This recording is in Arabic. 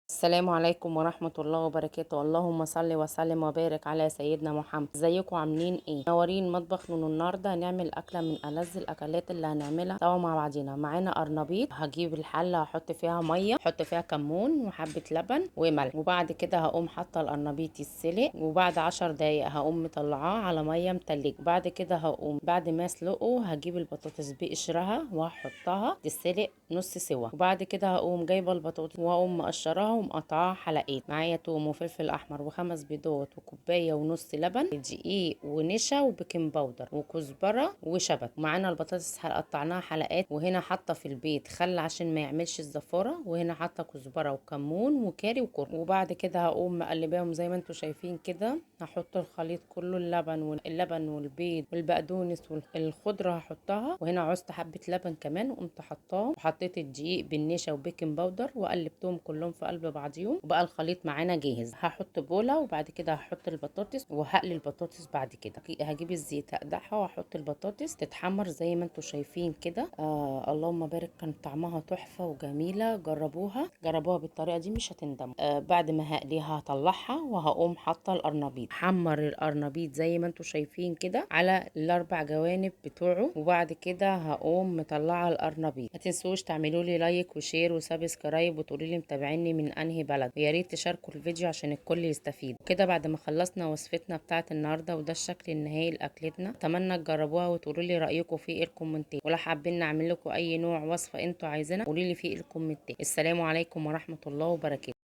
السلام عليكم ورحمة الله وبركاته. اللهم صل وسلم وبارك على سيدنا محمد. ازيكم عاملين ايه؟ منورين مطبخ نونو. النهارده هنعمل اكله من ألذ الاكلات اللي هنعملها سوا مع بعضينا. معانا قرنبيط، هجيب الحله هحط فيها ميه، احط فيها كمون وحبه لبن وملح، وبعد كده هقوم حاطه القرنبيط يتسلق، وبعد 10 دقايق هقوم مطلعاه على ميه متلجه. بعد كده هقوم بعد ما اسلقه هجيب البطاطس بقشرها وهحطها تتسلق نص سوا، وبعد كده هقوم جايبه البطاطس وهقوم مقشراها ومقطعاها حلقات. معايا توم وفلفل احمر وخمس بيضات وكوبايه ونص لبن، دقيق ونشا وبيكنج باودر وكزبره وشبت. ومعانا البطاطس قطعناها حلقات، وهنا حاطه في البيت خل عشان ما يعملش الزفاره، وهنا حاطه كزبره وكمون وكاري وكركم. وبعد كده هقوم مقلباهم زي ما انتم شايفين كده. هحط الخليط كله، اللبن والبيض والبقدونس والخضره هحطها، وهنا عوزت حبه لبن كمان وقمت حطاه، وحطيت الدقيق بالنشا وبيكنج باودر وقلبتهم كلهم في قلب بعضيهم، وبقى الخليط معانا جاهز. هحط بوله وبعد كده هحط البطاطس وهقلي البطاطس. بعد كده هجيب الزيت هقدحها واحط البطاطس تتحمر زي ما انتم شايفين كده. اللهم بارك، كان طعمها تحفه وجميله. جربوها بالطريقه دي مش هتندموا. بعد ما هقليها هطلعها وهقوم حاطه القرنبيط، حمر القرنبيط زي ما انتم شايفين كده على الاربع جوانب بتوعه، وبعد كده هقوم مطلعه القرنبيط. ما تنسوش تعملوا لي لايك وشير وسبسكرايب وتقولوا لي متابعيني من انهي بلد، ويا ريت تشاركوا الفيديو عشان الكل يستفيد. كده بعد ما خلصنا وصفتنا بتاعه النهارده، وده الشكل النهائي لاكلتنا. اتمنى تجربوها وتقولوا لي رايكم في ايه الكومنتات، ولا حابين نعمل لكم اي نوع وصفه انتوا عايزينها قولوا لي في ايه الكومنتات. السلام عليكم ورحمه الله وبركاته.